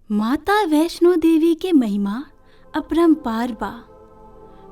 माता वैष्णो देवी के महिमा अपरंपार बा।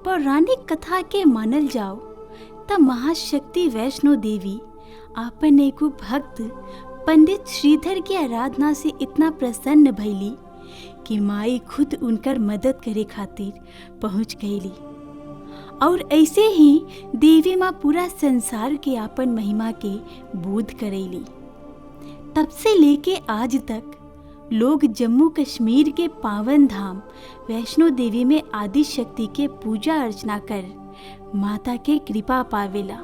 पौराणिक कथा के मानल जाओ त महाशक्ति वैष्णो देवी आपन एगो भक्त पंडित श्रीधर की आराधना से इतना प्रसन्न भइली कि माई खुद उनकर मदद करे खातिर पहुंच गईली। और ऐसे ही देवी माँ पूरा संसार के आपन महिमा के बोध करेली। तब से लेके आज तक लोग जम्मू कश्मीर के पावन धाम वैष्णो देवी में आदि शक्ति के पूजा अर्चना कर माता के कृपा पावेला।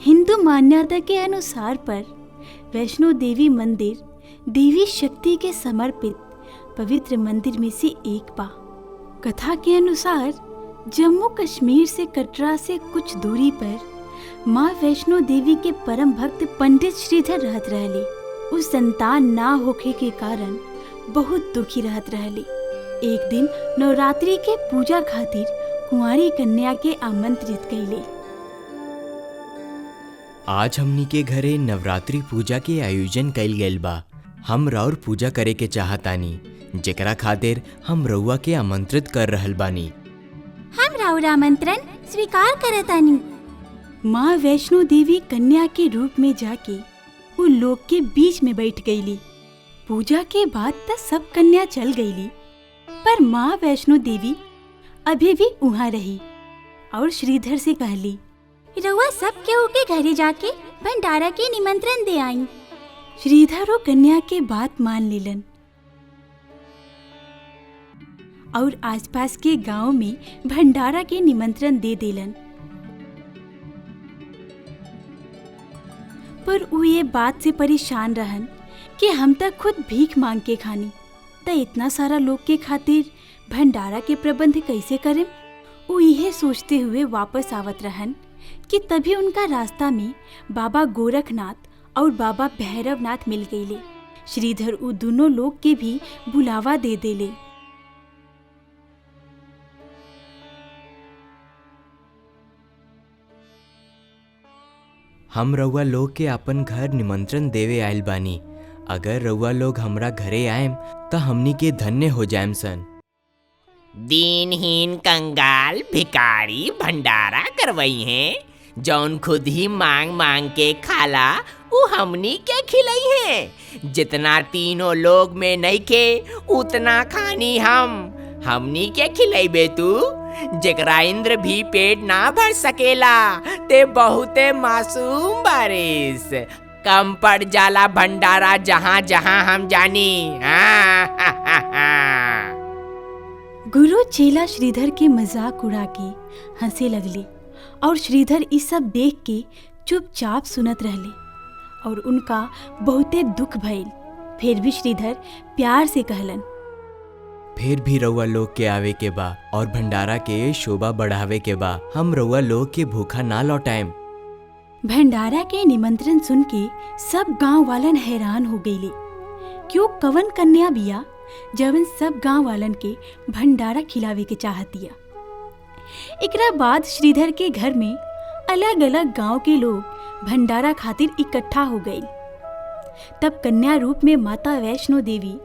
हिंदू मान्यता के अनुसार पर वैष्णो देवी मंदिर देवी शक्ति के समर्पित पवित्र मंदिर में से एक बा। कथा के अनुसार जम्मू कश्मीर से कटरा से कुछ दूरी पर माँ वैष्णो देवी के परम भक्त पंडित श्रीधर रहत रहले। उस संतान ना होखे के कारण बहुत दुखी रहत रहले। एक दिन नवरात्रि के पूजा खातिर कुंवारी कन्या के आमंत्रित कइले। आज हमनी के घरे नवरात्रि पूजा के आयोजन कइल गइल बा। हम राउर पूजा करे के चाहतानी, जेकरा खातिर हम रउआ के आमंत्रित कर रहल बानी। हम राउर आमंत्रण स्वीकार करतानी। माँ वैष्णो देवी कन्या के रूप में जाके वो लोग के बीच में बैठ गईली। पूजा के बाद तक सब कन्या चल गईली, पर माँ वैष्णो देवी अभी भी वहाँ रही और श्रीधर से कहली, रउआ सब केहू के घरे जाके भंडारा के निमंत्रण दे आई। श्रीधर वो कन्या के बात मान लेलन और आसपास के गांव में भंडारा के निमंत्रण दे देलन। पर वो ये बात से परेशान रहन कि हम तक खुद भीख मांग के खानी, त इतना सारा लोग के खातिर भंडारा के प्रबंध कैसे करें। वो यह सोचते हुए वापस आवत रहन कि तभी उनका रास्ता में बाबा गोरखनाथ और बाबा भैरवनाथ मिल गईले। श्रीधर वो दोनों लोग के भी बुलावा दे देले। हम रउआ लोग के अपन घर निमंत्रण देवे आइल बानी। अगर रउआ लोग हमरा घरे आएम त हमनी के धन्य हो जाएम सन। दीनहीन कंगाल भिखारी भंडारा करवई हैं, जौन खुद ही मांग मांग के खाला उ हमनी के खिलई हैं। जितना तीनों लोग में नहीं के उतना खानी हमनी के खिलैबे तू। जेकरा इंद्र भी पेट ना भर सकेला ते बहुते मासूम बारिस। कम पड़ जाला भंडारा जहाँ जहाँ हम जानी। गुरु चेला श्रीधर के मजाक उड़ा के हंसे लगले और श्रीधर इस सब देख के चुपचाप सुनत रहले और उनका बहुते दुख भइल। फिर भी श्रीधर प्यार से कहलन, फिर भी रउआ लोग के आवे के बा और भंडारा के शोभा बढ़ावे के बा। हम रउआ लोग के भूखा ना लौटाएम। भंडारा के निमंत्रण सुन के सब गांव वालन हैरान हो गईले। क्यों कवन कन्या बिया जवन सब गांव वालन के भंडारा खिलावे के चाहतिया। एकरा बाद श्रीधर के घर में अलग अलग गांव के लोग भंडारा खातिर इकट्ठा हो गए। तब कन्या रूप में माता वैष्णो देवी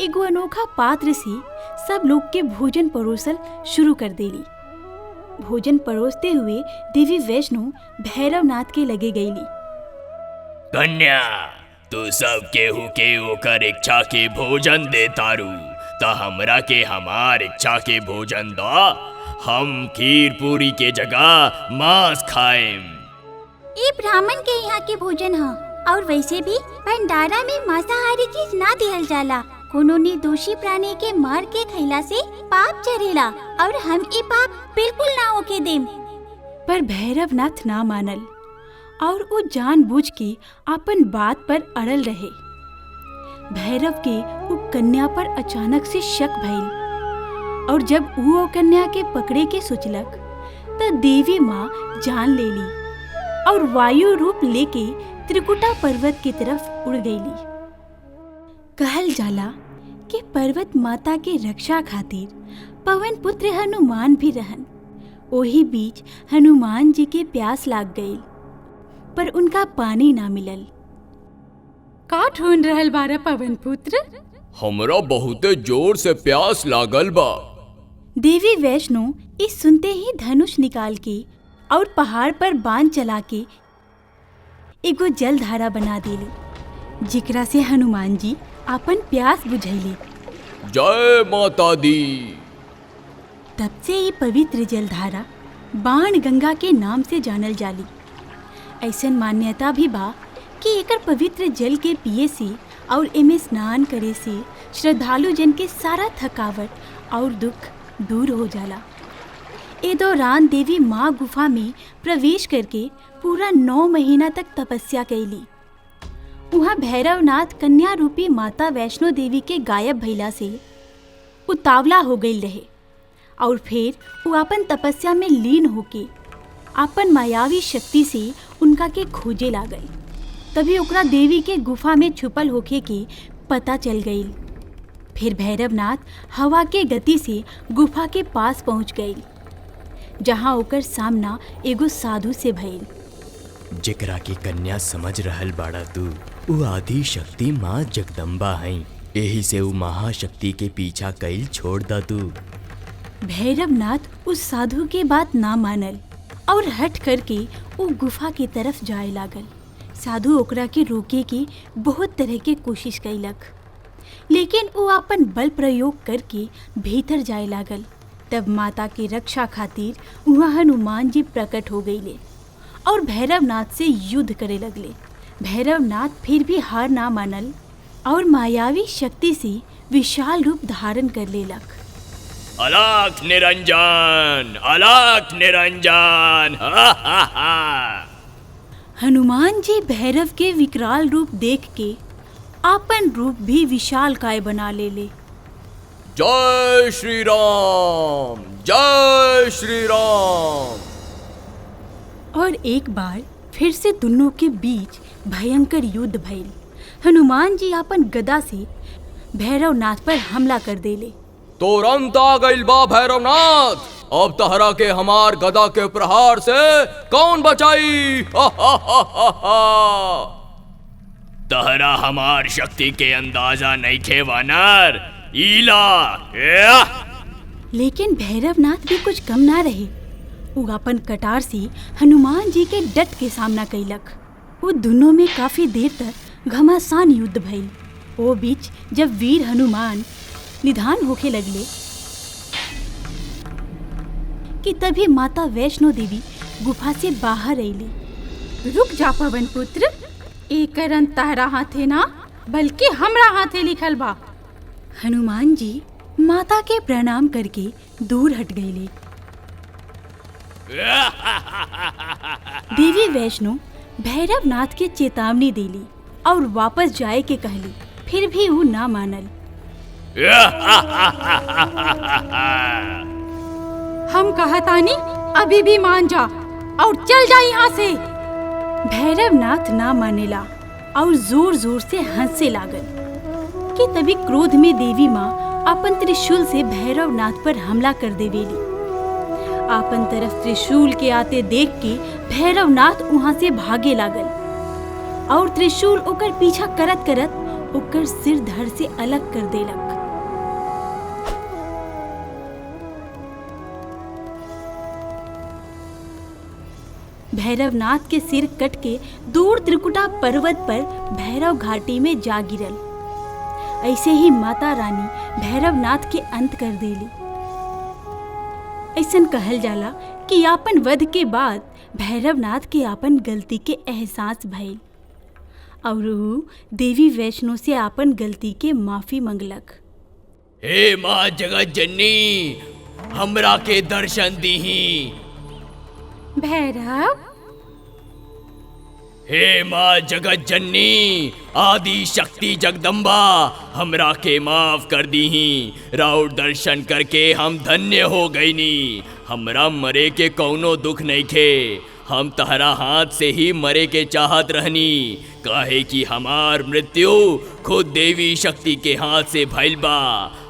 एगो अनोखा पात्र से सब लोग के भोजन परोसल शुरू कर देली। भोजन परोसते हुए देवी वैष्णो भैरवनाथ के लगे गईली। कन्या, तू सब केहू के ओकर इच्छा के भोजन दे तारू, त हमरा के हमार इच्छा के भोजन दा। हम खीर पूरी के जगह मांस खाएम। ये ब्राह्मण के यहाँ के भोजन है और वैसे भी भंडारा में मांसाहारी चीज ना दिहल जाला। कोनो निर्दोषी प्राणी के मार के खैला से पाप चढ़ेला और हम ये पाप बिल्कुल ना होके देम। पर भैरवनाथ ना मानल और वो जानबूझ के अपन बात पर अड़ल रहे। भैरव के वो कन्या पर अचानक से शक भइल और जब वो कन्या के पकड़े के सोचलक त देवी माँ जान लेली और वायु रूप लेके त्रिकुटा पर्वत की तरफ उड़ गईली। कहल जाला कि पर्वत माता के रक्षा खातिर पवन पुत्र हनुमान भी रहन। ओही बीच हनुमान जी के प्यास लाग गई, पर उनका पानी ना मिलल। का ढूंढ रहल बारा पवन पुत्र? हमरा बहुते जोर से प्यास लागल बा। देवी वैष्णो इस सुनते ही धनुष निकाल के और पहाड़ पर बांध चला के एगो जलधारा बना देली, जिकरा से हनुमान जी अपन प्यास बुझैली। जय माता दी। तब से ये पवित्र जलधारा बाण गंगा के नाम से जानल जाली। ऐसन मान्यता भी बा कि एकर पवित्र जल के पिए से और एमे स्नान करे से श्रद्धालु जन के सारा थकावट और दुख दूर हो जाला। ए दौरान देवी माँ गुफा में प्रवेश करके पूरा 9 महीना तक तपस्या कैली। वहाँ भैरवनाथ कन्या रूपी माता वैष्णो देवी के गायब भइला से उतावला हो गई रहे और फिर वो अपन तपस्या में लीन होके अपन मायावी शक्ति से उनका के खोजे लागल। तभी ओकरा देवी के गुफा में छुपल होके के पता चल गई। फिर भैरवनाथ हवा के गति से गुफा के पास पहुंच गई, जहां ओकर सामना एगो साधु से भइल। जेकरा की कन्या समझ रहल बाड़ा तू, उ आदि शक्ति माँ जगदम्बा हई। यही से उ महाशक्ति के पीछा कईल छोड़ दा तू। भैरवनाथ उस साधु के बात ना मानल और हट करके वो गुफा की तरफ जाए लागल। साधु ओकरा के रोके की बहुत तरह के कोशिश कैलक, लेकिन वो अपन बल प्रयोग करके भीतर जाए लागल। तब माता की रक्षा खातिर वहाँ हनुमान जी प्रकट हो गईले और भैरवनाथ से युद्ध करे लगले। भैरवनाथ फिर भी हार ना मानल और मायावी शक्ति से विशाल रूप धारण कर लेलक। अलख निरंजन, अलख निरंजन। हा हा हा। हनुमान जी भैरव के विकराल रूप देख के आपन रूप भी विशाल काय बना ले। जय श्री राम, जय श्री राम। और एक बार फिर से दोनों के बीच भयंकर युद्ध भइल। हनुमान जी अपन गदा से भैरवनाथ पर हमला कर देले। तुरंत आ गइल बा भैरवनाथ। अब तहरा के हमार गदा के प्रहार से कौन बचाई? हा हा हा हा हा। तहरा हमार शक्ति के अंदाजा नहीं खे वानर। ईला। लेकिन भैरवनाथ भी कुछ कम ना रहे। वो अपन कटार से हनुमान जी के डट के सामना कैलक। वो दोनों में काफी देर तक घमासान युद्ध भइल। वो बीच जब वीर हनुमान निधान होके लगले कि तभी माता वैष्णो देवी गुफा से बाहर अइली। रुक जा पवन पुत्र, एकर अंत तहरा हाथे ना बल्कि हमरा हाथे लिखल बा। हनुमान जी माता के प्रणाम करके दूर हट गईले। देवी वैष्णो भैरवनाथ के चेतावनी देली और वापस जाए के कहली, फिर भी वो ना मानल। हम कहतानी अभी भी मान जा और चल जा यहाँ से। भैरवनाथ ना मानेला और जोर जोर से हंसे लागल कि तभी क्रोध में देवी माँ अपन त्रिशूल से भैरवनाथ पर हमला कर देवेली। अपन तरफ त्रिशूल के आते देख के भैरवनाथ वहाँ से भागे लागल और त्रिशूल ओकर पीछा करत करत ओकर सिर धड़ से अलग कर देलक। भैरवनाथ के सिर कट के दूर त्रिकुटा पर्वत पर भैरव घाटी में जा गिरल। ऐसे ही माता रानी भैरवनाथ के अंत कर देली। ऐसन कहल जाला कि आपन वध के बाद भैरवनाथ के आपन गलती के एहसास भइल और वो देवी वैष्णो से आपन गलती के माफी मंगलक। हे माँ जगत जननी, हमरा के दर्शन दीही। भैरव। हे माँ जगत जननी, आदि शक्ति जगदम्बा, हमरा के माफ कर दीही। राउर दर्शन करके हम धन्य हो गईनी। हमरा मरे के कौनो दुख नहीं खे। हम तहरा हाथ से ही मरे के चाहत रहनी, काहे कि हमार मृत्यु खुद देवी शक्ति के हाथ से भइल बा।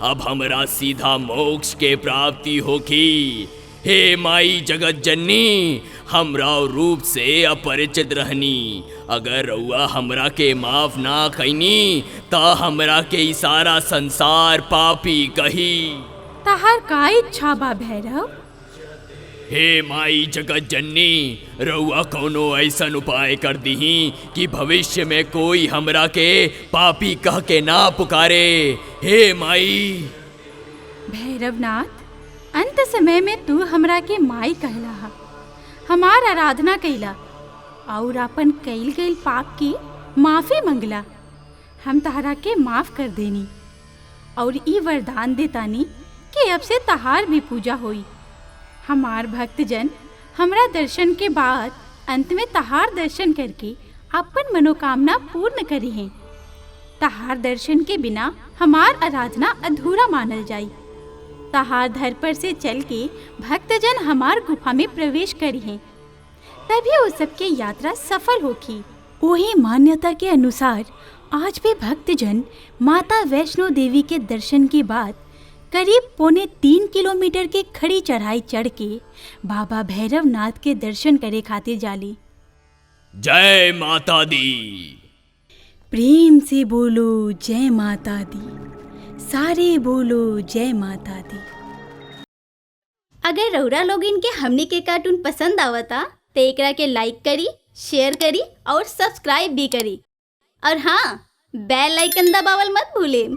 अब हमरा सीधा मोक्ष के प्राप्ति होखी। हे माई जगत जननी, हमरा रूप से अपरिचित रहनी। अगर रउआ हमरा के माफ ना कैनी त हमरा के ई सारा संसार पापी कही। तहार का इच्छा बा भैरव? हे माई जगत जननी, रउआ कोनो ऐसन उपाय कर दीही कि भविष्य में कोई हमरा के पापी कह के ना पुकारे। हे माई। भैरवनाथ, अंत समय में तू हमरा के माई कहला हा, हमार आराधना कैला और अपन कैल गईल पाप की माफी मंगला। हम तहरा के माफ कर देनी और ई वरदान देतानी कि अब से तहार भी पूजा होई। हमार भक्तजन हमरा दर्शन के बाद अंत में तहार दर्शन करके अपन मनोकामना पूर्ण करी हैं। तहार दर्शन के बिना हमार आराधना अधूरा मानल जाई। तहार धर पर से चल के भक्तजन हमार गुफा में प्रवेश करी हैं, तभी उस सबके यात्रा सफल होगी। वही मान्यता के अनुसार आज भी भक्तजन माता वैष्णो देवी के दर्शन के बाद करीब 3.25 किलोमीटर की खड़ी चढ़ाई चढ़ के बाबा भैरवनाथ के दर्शन करे खातिर जाली। जय माता दी। प्रेम से बोलो जय माता दी, सारे बोलो जय माता दी। अगर रउरा लोग इनके हमनी के कार्टून पसंद आवता तो एकरा के लाइक करी, शेयर करी और सब्सक्राइब भी करी। और हाँ, बेल आइकन दबावल मत भूलें।